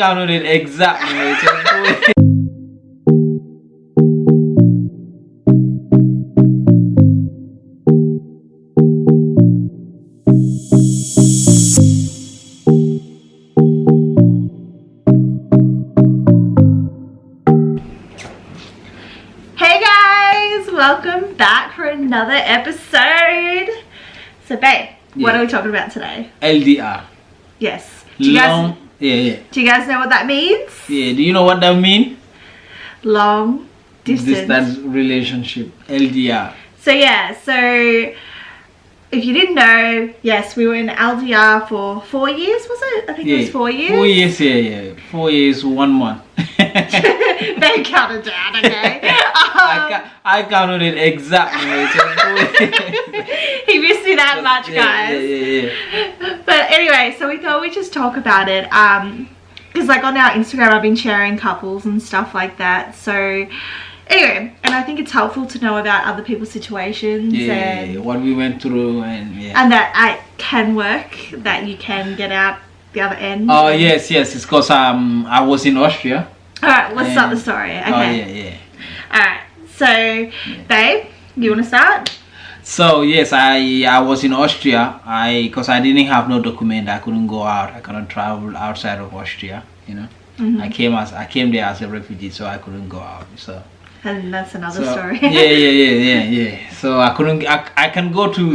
counted it exactly. Welcome back for another episode. So babe, what are we talking about today? LDR. Yes. Do you guys know what that means? Yeah, do you know what that means? Long distance relationship. LDR. So if you didn't know, yes, we were in LDR for 4 years, was it? I think it was 4 years. 4 years, yeah. 4 years, 1 month. They counted down, okay? I counted it exactly. He missed me that much, guys. Yeah. But anyway, so we thought we'd just talk about it. Because like on our Instagram, I've been sharing couples and stuff like that. So anyway, and I think it's helpful to know about other people's situations and what we went through and that it can work, that you can get out the other end. Oh yes, it's because I was in Austria. Alright, let's start the story. Okay. Alright, so babe, you want to start? So yes, I was in Austria. Because I didn't have no document, I couldn't go out. I couldn't travel outside of Austria. You know, I came there as a refugee, so I couldn't go out. So. And that's another story. Yeah. So I couldn't. I can go to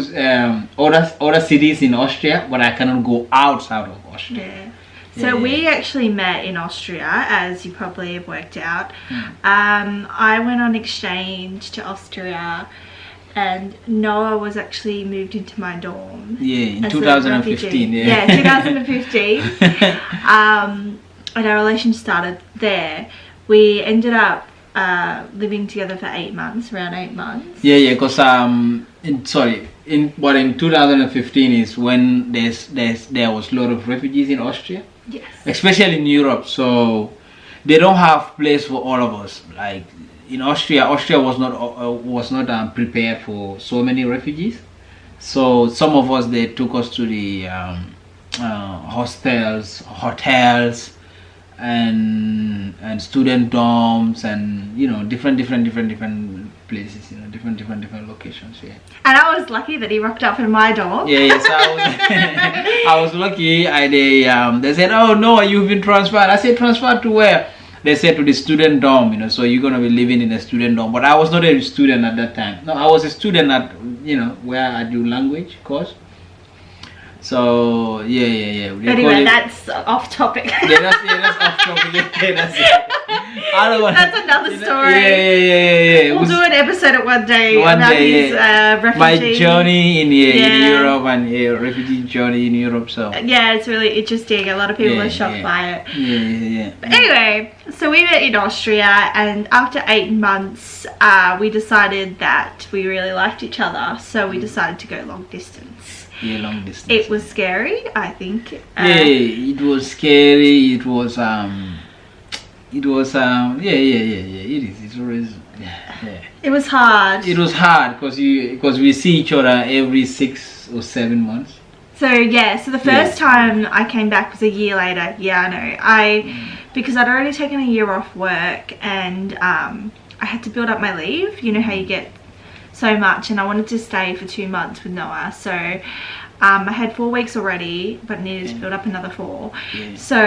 other cities in Austria, but I cannot go outside of Austria. Yeah. So we actually met in Austria, as you probably have worked out. I went on exchange to Austria, and Noah was actually moved into my dorm. Yeah, in 2015. Yeah, 2015. And our relationship started there. We ended up living together for 8 months, around 8 months. Yeah, because in 2015 is when there was a lot of refugees in Austria. Yes. Especially in Europe, so they don't have place for all of us. Like in Austria was not prepared for so many refugees. So some of us, they took us to the hotels, and student dorms, and different places, different locations. Yeah. And I was lucky that he rocked up in my dorm. Yeah. So I was lucky. They said, "Oh no, you've been transferred." I said, "Transferred to where?" They said, "To the student dorm. So you're gonna be living in a student dorm." But I was not a student at that time. No, I was a student at where I do language course. So yeah. Anyway, that's off topic. That's off topic. That's it. That's another story. Yeah. We'll do an episode one day about his refugee. My journey in Europe, and refugee journey in Europe. So yeah, it's really interesting. A lot of people are shocked by it. Yeah. But anyway, so we met in Austria, and after 8 months, we decided that we really liked each other. So we decided to go long distance. Yeah, long distance. It was scary, I think. It was scary. It was It is. It's always It was hard. It was hard because we see each other every 6 or 7 months. So the first time I came back was a year later. Yeah, I know. Because I'd already taken a year off work, and I had to build up my leave. You know how you get so much, and I wanted to stay for 2 months with Noah. So I had 4 weeks already, but needed to build up another 4. So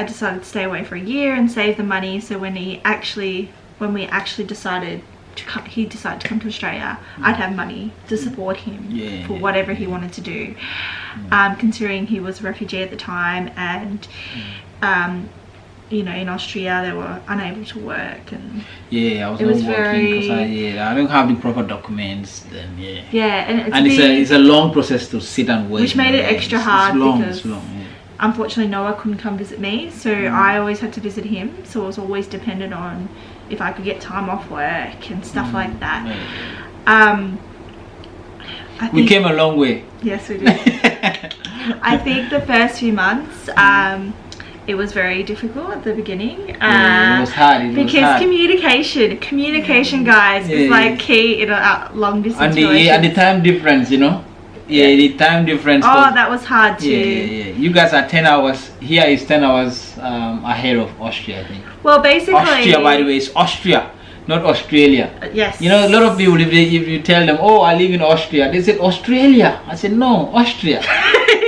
I decided to stay away for a year and save the money. So when we actually decided to come, he decided to come to Australia, I'd have money to support him for whatever he wanted to do. Considering he was a refugee at the time, and in Austria they were unable to work, and I was not working because I don't have the proper documents. Then and it's a long process to sit and wait, which made it extra hard. It's long. Unfortunately, Noah couldn't come visit me, so I always had to visit him. So I was always dependent on if I could get time off work and stuff like that. We came a long way. Yes, we did. I think the first few months it was very difficult at the beginning. It was hard. Because communication, guys, is like key in a long distance relationship. And the time difference, Yeah, the time difference. Oh, that was hard too. Yeah. You guys are 10 hours. Here is 10 hours ahead of Austria, I think. Well, basically. Austria, by the way, is Austria, not Australia. Yes. You know, a lot of people, if you tell them, oh, I live in Austria, they said Australia. I said no, Austria.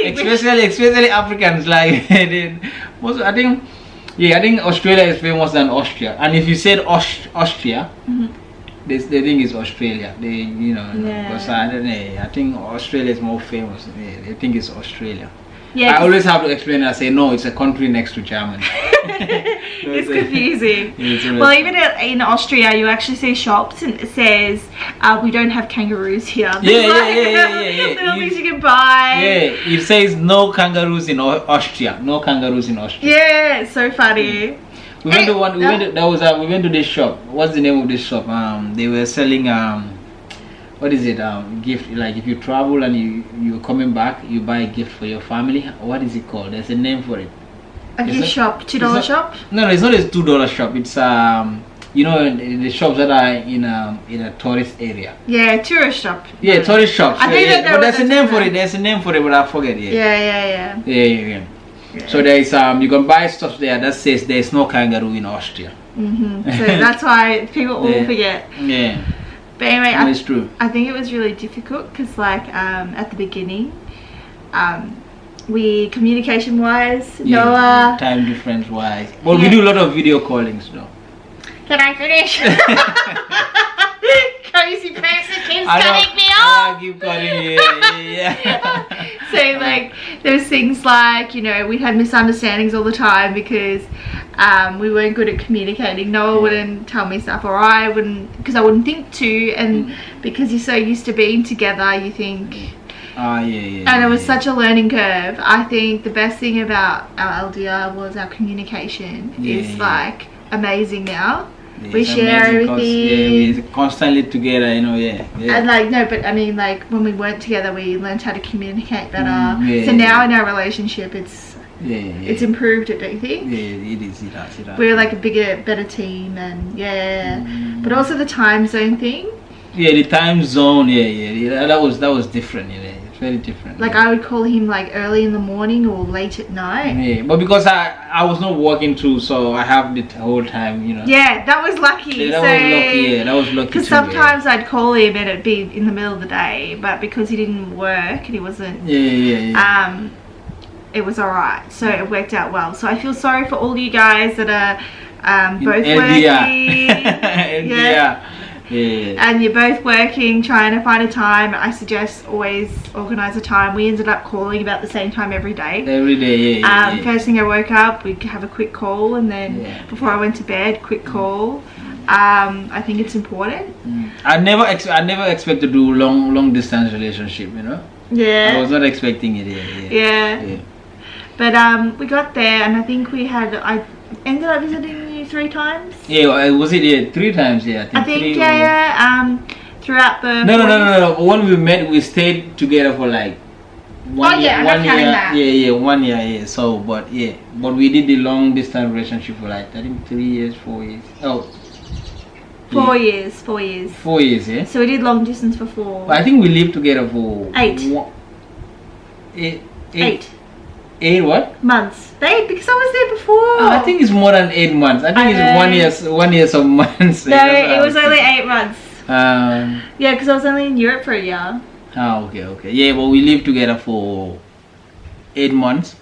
especially Africans, like I think Australia is famous than Austria. And if you said Austria, they think it's Australia. Because I don't know. I think Australia is more famous. They think it's Australia. Yeah, I always have to explain. I say no, it's a country next to Germany. It's confusing. Yeah, well, even in Austria, you actually see shops and it says we don't have kangaroos here. Yeah. Little things you can buy. Yeah, it says no kangaroos in Austria. No kangaroos in Austria. Yeah, it's so funny. We went to we went to this shop. What's the name of this shop? They were selling what is it? Gift, like if you travel and you're coming back, you buy a gift for your family. What is it called? There's a name for it. A gift shop, $2 shop? No, it's not a $2 shop. It's the shops that are in a tourist area. Yeah, tourist shop. Yeah, tourist shops. I think but there's a name for it. There's a name for it, but I forget. Yeah. So there is you can buy stuff there that says there is no kangaroo in Austria. So that's why people all forget. Yeah. But anyway, it's true. I think it was really difficult because, like, at the beginning, we communication wise, Noah, time difference wise. Well, we do a lot of video callings though. Can I finish? Crazy person keeps cutting me off. I keep cutting you. Yeah. So like, there's things like, we had misunderstandings all the time because we weren't good at communicating. Noah wouldn't tell me stuff, or I wouldn't, because I wouldn't think to, and because you're so used to being together, you think. And it was such a learning curve. I think the best thing about our LDR was our communication is like amazing now. We share everything. We're constantly together, And like, no, but I mean, like, when we weren't together, we learned how to communicate better. So now in our relationship, it's improved it, don't you think? Yeah, it is. It has. We're like a better team, and but also the time zone thing. Yeah, the time zone. Yeah. That was different. It's very different. Like I would call him like early in the morning or late at night. Yeah, but because I was not working too, so I have the whole time. Yeah, that was lucky. Yeah, that was lucky. Because sometimes I'd call him and it'd be in the middle of the day, but because he didn't work and he wasn't. Yeah. It was alright, so it worked out well. So I feel sorry for all you guys that are both LDR. working. Yeah. And you're both working, trying to find a time. I suggest always organise a time. We ended up calling about the same time every day. Every day, First thing I woke up, we'd have a quick call, and then before I went to bed, quick call. I think it's important. I never expect to do long distance relationship. Yeah. I was not expecting it. Yeah. But we got there, and I think I ended up visiting you 3 times. Yeah, was it 3 times? Yeah, I think throughout the. No. When we met, we stayed together for like 1 year. 1 year. Yeah, 1 year. Yeah. So, but we did the long distance relationship for like I think 3 years, 4 years. Oh. 4 years. 4 years. 4 years, yeah. So we did long distance for 4. But I think we lived together for 8. 8. 8 what? Months. Babe, because I was there before. I think it's more than 8 months. I think it's 1 year some months. No, it was only 8 months. Yeah, because I was only in Europe for a year. Okay. Yeah, but we lived together for 8 months,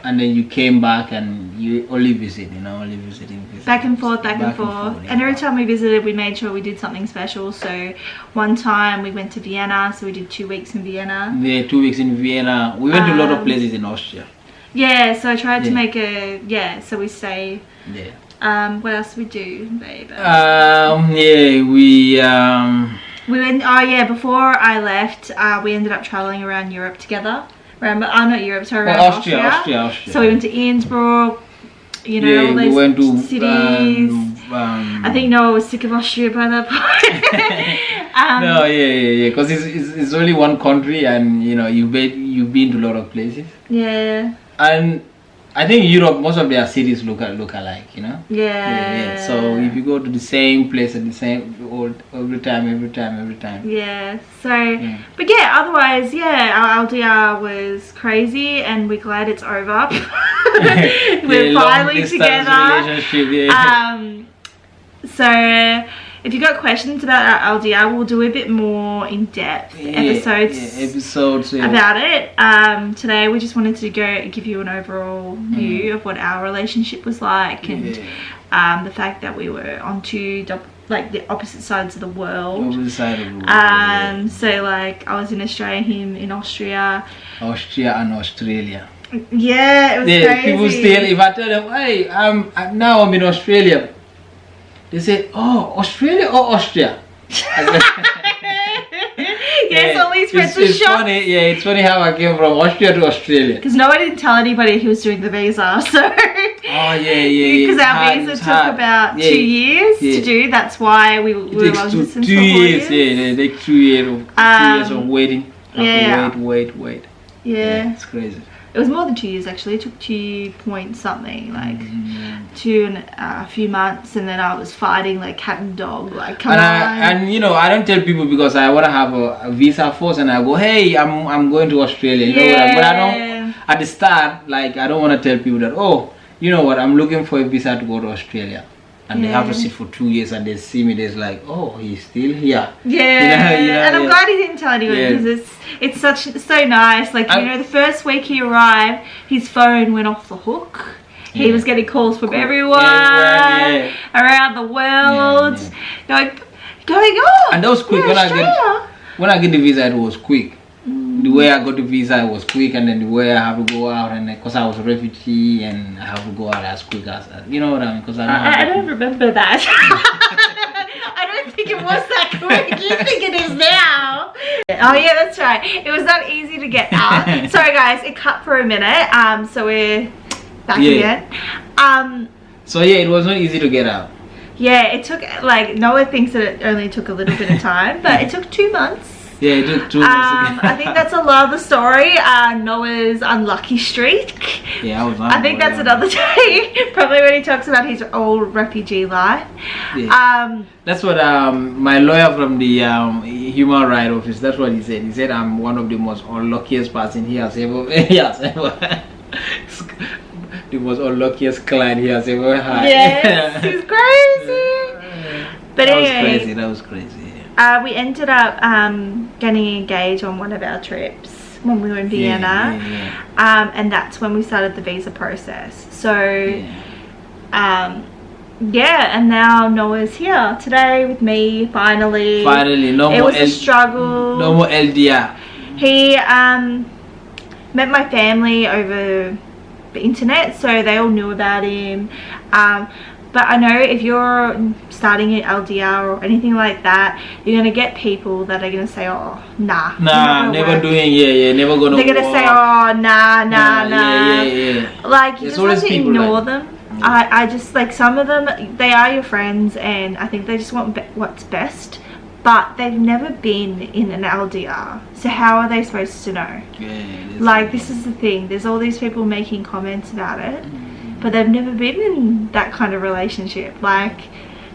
and then you came back and you only visiting. Back and forth. And every time we visited, we made sure we did something special. So one time we went to Vienna, so we did 2 weeks in Vienna. Yeah, 2 weeks in Vienna. We went to a lot of places in Austria. Yeah, so I tried to make so we stay. Yeah. What else did we do, babe? We went, before I left, we ended up traveling around Europe together. Remember? Not Europe, sorry, around Austria. So we went to Innsbruck, all those we went to cities. I think Noah was sick of Austria by that point. Because it's only one country, and you've been to a lot of places. Yeah. And I think Europe, most of their cities look alike, you know. Yeah. So if you go to the same place at the same every time. Yeah. So, but yeah, otherwise, yeah, our LDR was crazy, and we're glad it's over. We're finally together. Relationship, yeah. So if you got questions about our LDR, we'll do a bit more in-depth episodes about it. Today we just wanted to give you an overall view of what our relationship was like, and the fact that we were on the opposite sides of the world. So like I was in Australia, him in Austria. Austria and Australia. Yeah, it was crazy. People still, if I tell them, hey, I'm in Australia, they say, oh, Australia or Austria? Yes, always friends with shock. Funny, yeah, it's funny how I came from Austria to Australia. Because no one didn't tell anybody he was doing the visa, so. Oh yeah. Because our visa took about 2 years to do. That's why we were long distance. 2 years, they take 2 years of waiting. Wait. Yeah, it's crazy. It was more than 2 years actually. It took 2 point something, like 2 and a few months, and then I was fighting like cat and dog, like come on. And you know, I don't tell people because I want to have a visa first, and I go, hey, I'm going to Australia, you know what? But I don't at the start, like I don't want to tell people that, oh, you know what, I'm looking for a visa to go to Australia. And they have to sit for 2 years, and they see me, they're like, oh, he's still here. And I'm glad he didn't tell anyone, because it's so nice. Like, you know, the first week he arrived, his phone went off the hook. He was getting calls from everyone around the world, going on. And that was quick. When I get the visa, it was quick. The way I got the visa, it was quick, and then the way I have to go out, and because I was a refugee, and I have to go out as quick as, you know what I mean? Because I don't remember that. I don't think it was that quick. You think it is now? Oh yeah, that's right. It was not easy to get out. Sorry guys, it cut for a minute. So we're back again. So yeah, it was not easy to get out. Yeah, it took, like, Noah thinks that it only took a little bit of time, but it took 2 months. Yeah, it took 2 months. I think that's a lot of the story. Noah's unlucky streak. Yeah, I think that's another day. Probably when he talks about his old refugee life. Yeah. That's what my lawyer from the human rights office. That's what he said. He said I'm one of the most unluckiest person he has ever. The most unluckiest client he has ever had. Yes, he's crazy. But anyway, that was crazy. We ended up getting engaged on one of our trips when we were in Vienna, and that's when we started the visa process. So, and now Noah's here today with me. Finally, no more. It was a struggle. No more LDR. He met my family over the internet, so they all knew about him. But I know if you're starting an LDR or anything like that, you're going to get people that are going to say, oh, nah. Nah, never doing, never going to They're going to say, oh, nah. Like, you just have to ignore them. I just, like, some of them, they are your friends, and I think they just want what's best. But they've never been in an LDR. So how are they supposed to know? Like, this is the thing. There's all these people making comments about it. But they've never been in that kind of relationship. Like,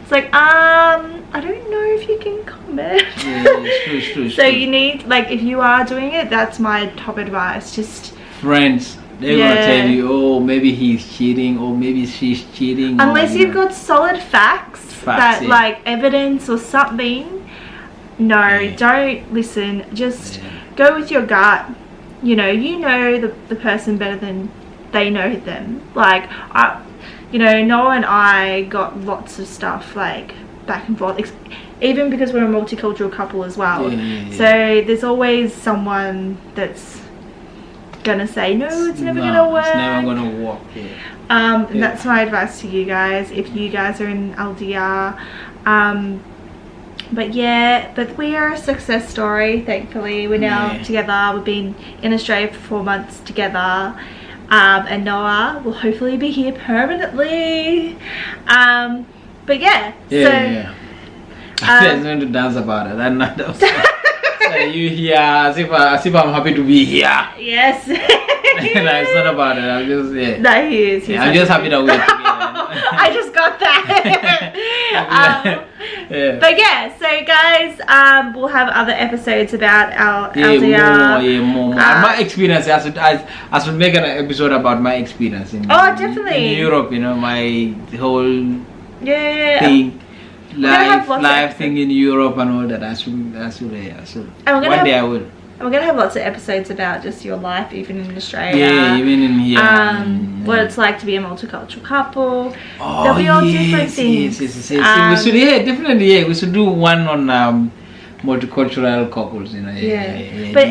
it's like, I don't know if you can comment. It's true. So you need, like, if you are doing it, that's my top advice. Just friends, they're gonna tell you, oh, maybe he's cheating, or maybe she's cheating. Unless you've got solid facts that, like, evidence or something. No, don't listen. Just go with your gut. You know the person better than they know them. Like, Noah and I got lots of stuff, like, back and forth, even because we're a multicultural couple as well. So there's always someone that's gonna say, no, it's never gonna work. It's never gonna work. And that's my advice to you guys if you guys are in LDR. But we are a success story, thankfully. We're now together. We've been in Australia for 4 months together. And Noah will hopefully be here permanently. There's going to dance about it. That was you here as if I'm happy to be here. Yes. No, it's not about it. I'm just No, he is. Yeah, I'm just happy that we're together. I just got that. Yeah. But yeah, so guys, we'll have other episodes about our LDR. More. And my experience, I should make an episode about my experience in definitely. in Europe. You know, my whole thing, life thing in Europe and all that. I should. One day I will. And we're gonna have lots of episodes about just your life, even in Australia. Yeah, even in here. What it's like to be a multicultural couple. There'll be all different things. Yes. We should, definitely. We should do one on multicultural couples. You know, But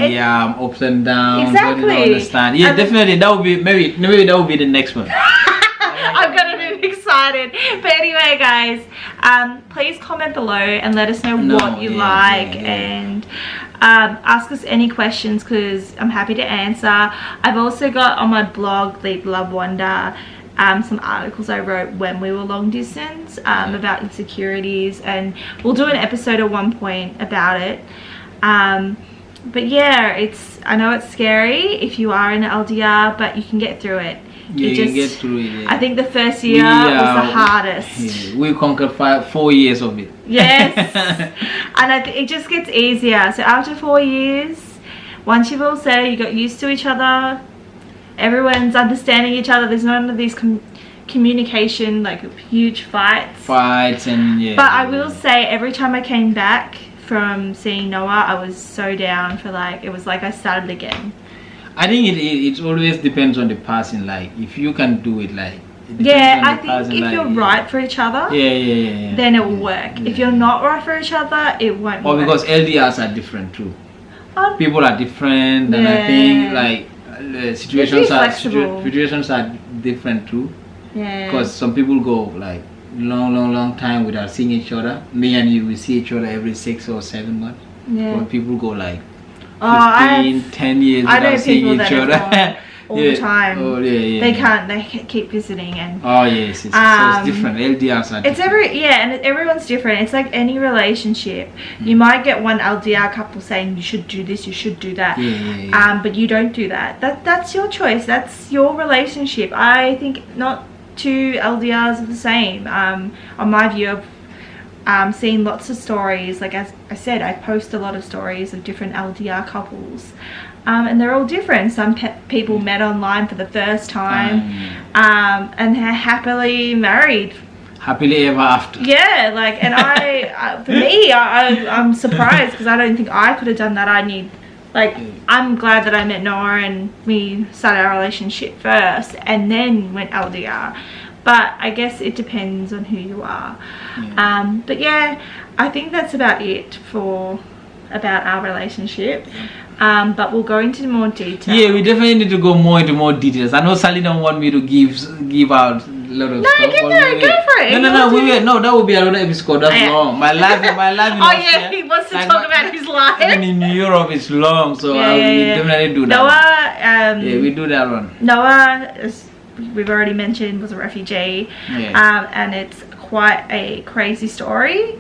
ups and downs. Exactly. What you don't understand. Yeah, definitely. That would be maybe that would be the next one. I'm gonna be excited. But anyway, guys, please comment below and let us know what you like and. Ask us any questions because I'm happy to answer. I've also got on my blog, Leap Love Wonder, some articles I wrote when we were long distance about insecurities, and we'll do an episode at one point about it. But yeah, I know it's scary if you are in LDR, but you can get through it. You can get through it. I think the first year was the hardest. We conquered 4 years of it. Yes. And it just gets easier. So after 4 years, once you've all said you got used to each other, everyone's understanding each other, there's none of these communication, like huge fights. But I will say, every time I came back from seeing Noah, I was so down for it was like I started again. I think it always depends on the person. Like if you can do it, I think if you're right for each other, then it will work. Yeah. If you're not right for each other, it won't work. Because LDRs are different too. People are different, and I think situations are different too. Yeah. Because some people go long time without seeing each other. Me and you, we see each other every 6 or 7 months. Yeah. But people go 15, 10 years without seeing each other. All the time. Oh, yeah. They can't. They keep visiting and. Oh yes, so it's different. LDRs are different. And everyone's different. It's like any relationship. You might get one LDR couple saying you should do this, you should do that. But you don't do that. That's your choice. That's your relationship. I think not two LDRs are the same. On my view of seeing lots of stories, like as I said, I post a lot of stories of different LDR couples. And they're all different. Some people met online for the first time, and they're happily married. Happily ever after. Yeah, and for me, I'm surprised because I don't think I could have done that. I'm glad that I met Noah and we started our relationship first and then went LDR. But I guess it depends on who you are. Yeah. But yeah, I think that's about it about our relationship. But we'll go into more detail. Yeah, we definitely need to go into more details. I know Sally don't want me to give out a lot of stuff. No, go for it. No, that would be another episode. That's long. My life in Austria, he wants to talk about his life. Even in Europe, it's long, so I will definitely do that. Noah, we do that one. Noah, as we've already mentioned, was a refugee. And it's quite a crazy story.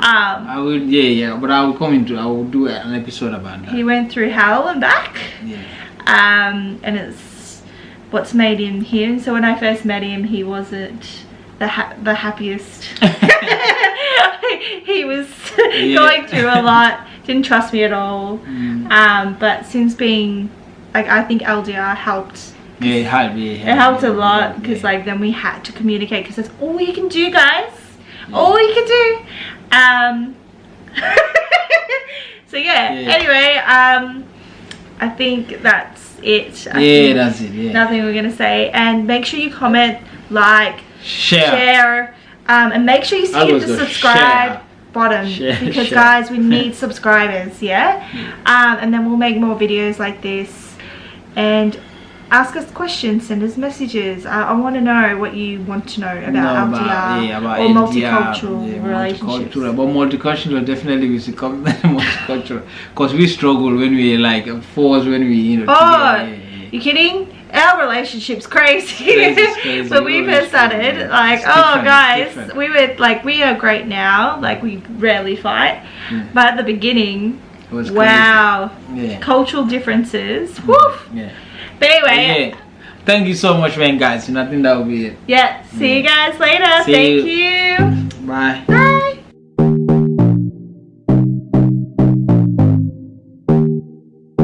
I will, but I will do an episode about that. He went through hell and back. And it's what's made him him. So when I first met him, he wasn't the happiest. He was going through a lot. Didn't trust me at all. But since being, I think LDR helped. It helped a lot because then we had to communicate because that's all you can do, guys. All you can do. So anyway, I think that's it. That's it. Nothing we're gonna say. And make sure you comment, share, and make sure you hit the subscribe button because guys, we need subscribers. And then we'll make more videos like this and ask us questions, send us messages. I want to know what you want to know about LDR or multicultural relationships. But multicultural, definitely we should come multicultural because we struggle when we force when we you kidding? Our relationship's crazy. When we first started, we were we are great now. We rarely fight, but at the beginning It was Wow. crazy. Yeah. Cultural differences. Woof. Yeah. But anyway. Yeah. Thank you so much, man, guys. I think that will be it. Yeah. See you guys later. See Thank you. you. Bye. Bye.